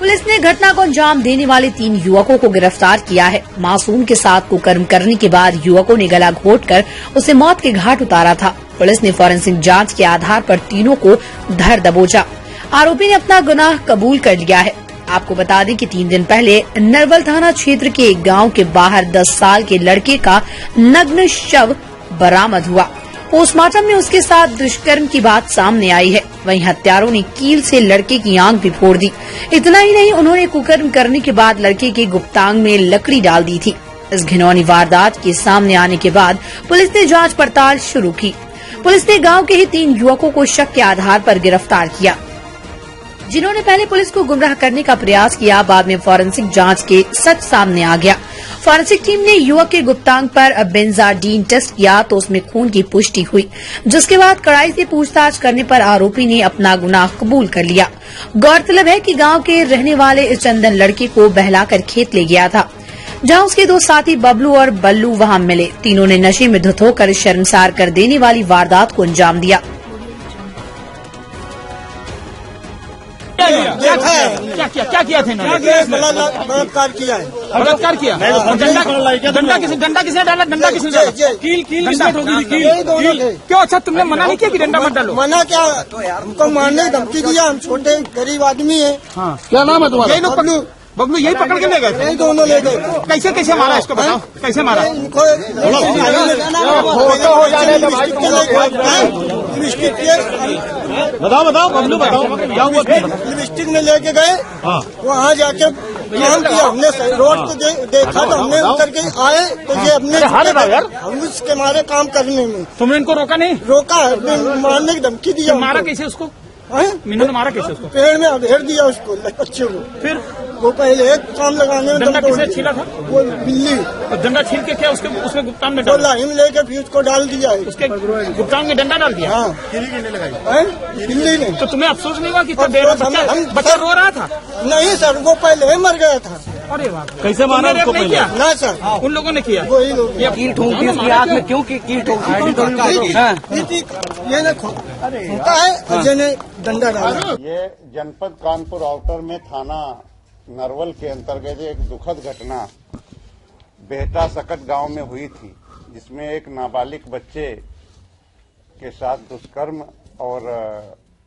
Police ने घटना को अंजाम देने वाले 3 युवकों को गिरफ्तार किया है। मासूम के साथ कुकर्म करने के बाद युवकों ने गला घोंटकर उसे मौत के घाट उतारा था। पुलिस ने फॉरेंसिक जांच के आधार पर तीनों को धर दबोचा। आरोपी ने अपना गुनाह कबूल कर लिया है। आपको बता दें कि 3 दिन पहले नरवल थाना क्षेत्र के एक गांव के बाहर 10 साल के लड़के का नग्न शव बरामद हुआ। पोस्टमार्टम में उसके साथ दुष्कर्म की बात सामने आई है। वहीं हत्यारों ने कील से लड़के की आंख भी फोड़ दी। इतना ही नहीं, उन्होंने कुकर्म करने के बाद लड़के के गुप्तांग में लकड़ी डाल दी थी। इस घिनौनी वारदात के सामने आने के बाद पुलिस ने जांच पड़ताल शुरू की। पुलिस ने गांव के ही 3 युवकों को शक के आधार पर गिरफ्तार किया, जिन्होंने पहले पुलिस को गुमराह करने का प्रयास किया। बाद में फॉरेंसिक जांच के सच सामने आ गया। फॉरेंसिक टीम ने युवक के गुप्तांग पर बेंजाडीन टेस्ट किया तो उसमें खून की पुष्टि हुई, जिसके बाद कड़ाई से पूछताछ करने पर आरोपी ने अपना गुनाह कबूल कर लिया। गौरतलब है कि गांव के रहने वाले इस चंदन लड़के को बहलाकर खेत ले गया था, जहां उसके 2 साथी बबलू और बल्लू वहां मिले। तीनों ने नशे में धुत होकर शर्मसार कर देने वाली वारदात को अंजाम दिया। क्या किया थे? बलात्कार किया है। बलात्कार किया। डंडा किसने डाला? डंडा किसने डाला? कील। क्यों? अच्छा, तुमने मना नहीं किया कि डंडा मत डालो? मना क्या, हमको मारने की धमकी दिया। हम छोटे गरीब आदमी है। हाँ, क्या नाम है तुम्हारा? बबलू यही पकड़ के ले गए? यही दोनों ले गए। कैसे मारा इसको बताओ, कैसे मारा? बताओ बबलू बताओ क्या हुआ? लिपस्टिक में लेके गए, वहाँ जाके काम किया। हमने रोड पे देखा तो हमने उतर के आए तो ये अपने हम उसके मारे काम करने में। तुमने इनको रोका नहीं? रोका, मारने की धमकी दिया। मारा कैसे उसको? मीनू ने मारा कैसे उसको? पेड़ में अधेड़ दिया उसको, बच्चे को। फिर वो पहले एक काम लगाने में डंडा किसने छीला था? वो बिल्ली। तो डंडा छील के क्या उसमें गुप्तांग में डाला? लाइन लेके फिर उसको डाल दिया है। उसके गुप्तांग में डंडा डाल दिया? हाँ, बिल्ली ने। तो तुम्हें अफसोस नहीं हुआ कि बच्चा रो रहा था? नहीं सर, वो पहले ही मर गया था। अरे वाह, कैसे मारा उसको? नहीं किया ना सर, उन लोगों ने किया। वही लोग कील ठोक दी उसकी आँख में। क्यों कील ठोक दी? ये ने ठोका है और ये ने डंडा डाला। ये जनपद कानपुर आउटर में थाना नरवल के अंतर्गत एक दुखद घटना बेहटा सकट गांव में हुई थी, जिसमें एक नाबालिग बच्चे के साथ दुष्कर्म और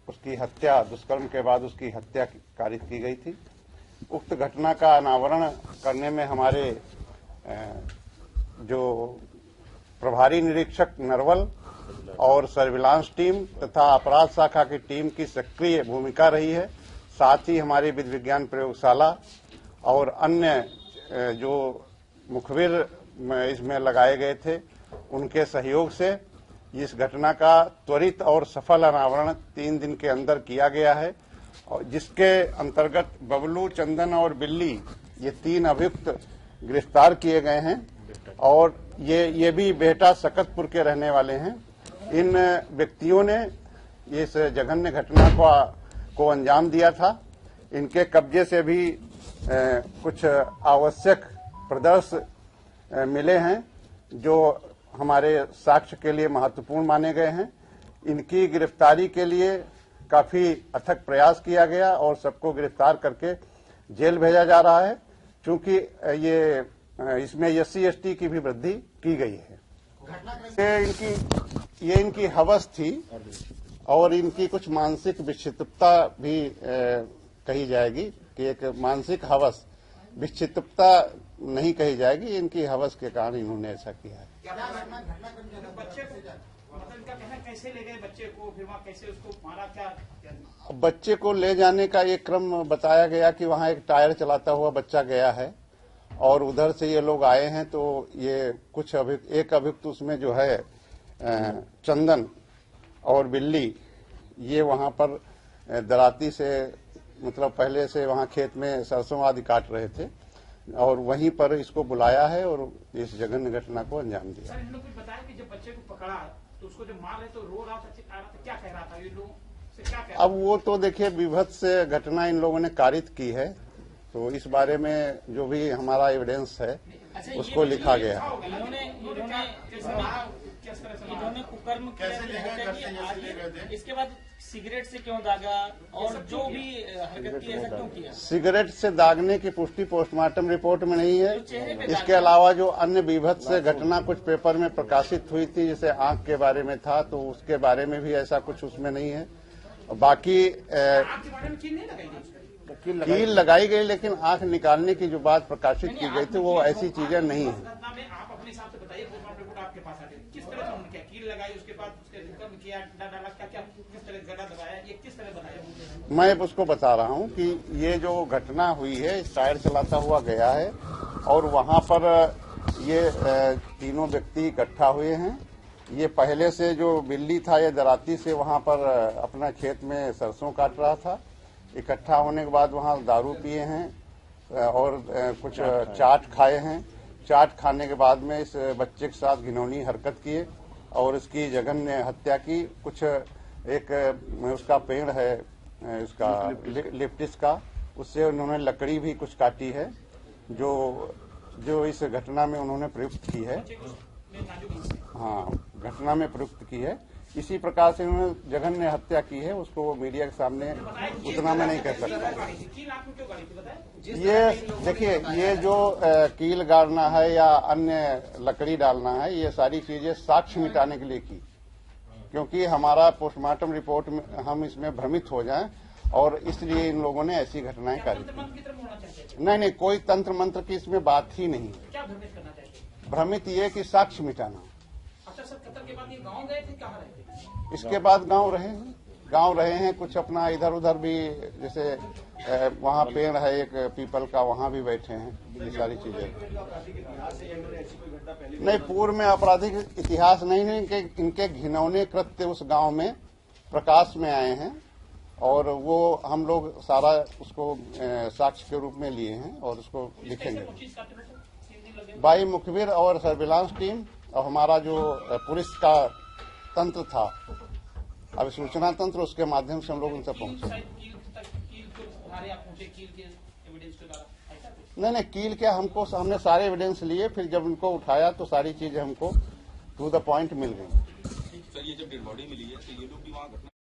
उसकी हत्या, दुष्कर्म के बाद उसकी हत्या कारित की गई थी। उक्त घटना का अनावरण करने में हमारे जो प्रभारी निरीक्षक नरवल और सर्विलांस टीम तथा अपराध शाखा की टीम की सक्रिय भूमिका रही है। साथ ही हमारी विधि विज्ञान प्रयोगशाला और अन्य जो मुखबिर इसमें लगाए गए थे, उनके सहयोग से इस घटना का त्वरित और सफल अनावरण 3 दिन के अंदर किया गया है, और जिसके अंतर्गत बबलू, चंदन और बिल्ली, ये 3 अभियुक्त गिरफ्तार किए गए हैं और ये भी बेहटा सकतपुर के रहने वाले हैं। इन व्यक्तियों ने इस जघन्य घटना को अंजाम दिया था। इनके कब्जे से भी कुछ आवश्यक प्रदर्श मिले हैं जो हमारे साक्ष्य के लिए महत्वपूर्ण माने गए हैं। इनकी गिरफ्तारी के लिए काफी अथक प्रयास किया गया और सबको गिरफ्तार करके जेल भेजा जा रहा है, क्योंकि ये इसमें SC/ST की भी वृद्धि की गई है। इनकी हवस थी और इनकी कुछ मानसिक विक्षिप्तता भी कही जाएगी कि एक मानसिक हवस, विक्षिप्तता नहीं कही जाएगी। इनकी हवस के कारण इन्होंने ऐसा किया है। कैसे ले गए बच्चे को, फिर वहाँ कैसे उसको मारा? क्या बच्चे को ले जाने का एक क्रम बताया गया कि वहाँ एक टायर चलाता हुआ बच्चा गया है और उधर से ये लोग आए हैं, तो ये कुछ एक अभियुक्त उसमें जो है चंदन और बिल्ली, ये वहां पर दराती से, मतलब पहले से वहां खेत में सरसों आदि काट रहे थे और वहीं पर इसको बुलाया है और इस जघन्य घटना को अंजाम दिया। सर, इन लोगों ने बताया कि जब बच्चे को पकड़ा तो उसको जब मार रहे तो रो रहा था, चिल्ला रहा था, क्या कह रहा था? ये लोग से क्या कह रहा था? अब वो तो देखिए विभत्स घटना इन लोगों ने कारित की है तो इस बारे में जो भी हमारा एविडेंस है उसको लिखा गया है। इन्होंने कुकर्म किया, इसके बाद सिगरेट से क्यों दागा और जो भी हरकत की ऐसा क्यों किया? सिगरेट से दागने की पुष्टि पोस्टमार्टम रिपोर्ट में नहीं है। इसके अलावा जो अन्य विभत्स घटना कुछ पेपर में प्रकाशित हुई थी, जैसे आंख के बारे में था, तो उसके बारे में भी ऐसा कुछ उसमें नहीं है। बाकी कील लगाई गई, लेकिन आंख निकालने की जो बात प्रकाशित की गई थी वो ऐसी चीजें नहीं है। आप अपने हिसाब से बताइए, पोस्टमार्टम रिपोर्ट आपके पास आ गई, किस तरह से उन्होंने किया? कील लगाई, उसके बाद उसके कुकर्म किया, डाला, क्या किस तरह गला दबाया, ये किस तरह बताया? मैं उसको बता रहा हूँ कि ये जो घटना हुई है, टायर चलाता हुआ गया है और वहाँ पर ये तीनों व्यक्ति इकट्ठा हुए हैं। ये पहले से जो बिल्ली था, ये दराती से वहाँ पर अपना खेत में सरसों काट रहा था। इकट्ठा होने के बाद वहाँ दारू पिए हैं और कुछ चाट खाए हैं। चाट खाने के बाद में इस बच्चे के साथ घिनौनी हरकत किए और इसकी जघन्य हत्या की। कुछ एक उसका पेड़ है, इसका लिप्टिस का, उससे उन्होंने लकड़ी भी कुछ काटी है, जो इस घटना में उन्होंने प्रयुक्त की है। हाँ, घटना में प्रयुक्त की है। इसी प्रकार से उन्होंने जघन्य हत्या की है। उसको मीडिया के सामने उतना मैं नहीं कह सकता। ये देखिए, ये जो कील गाड़ना है या अन्य लकड़ी डालना है, ये सारी चीजें साक्ष्य मिटाने के लिए की, क्योंकि हमारा पोस्टमार्टम रिपोर्ट में हम इसमें भ्रमित हो जाएं और इसलिए इन लोगों ने ऐसी घटनाएं करी। नहीं, कोई तंत्र मंत्र की इसमें बात ही नहीं। भ्रमित ये कि साक्ष्य मिटाना। के बाद ये गांव गए थे, कहाँ रहे थे? इसके बाद गांव रहे हैं कुछ अपना इधर उधर भी, जैसे वहाँ पेड़ है एक पीपल का, वहाँ भी बैठे हैं। ये सारी चीजें नहीं, पूर्व में आपराधिक इतिहास नहीं है। इनके घिनौने कृत्य उस गांव में प्रकाश में आए हैं और वो हम लोग सारा उसको साक्ष्य के रूप में लिए हैं और उसको लिखेंगे। बाई मुखबिर और सर्विलांस टीम और हमारा जो पुलिस का तंत्र था, अब सूचना तंत्र, उसके माध्यम से हम लोग उन तक पहुंचे। नहीं, कील क्या, हमने सारे एविडेंस लिए, फिर जब उनको उठाया तो सारी चीजें हमको टू द पॉइंट मिल गई। सर, ये जब डेड बॉडी मिली है तो ये लोग भी वहाँ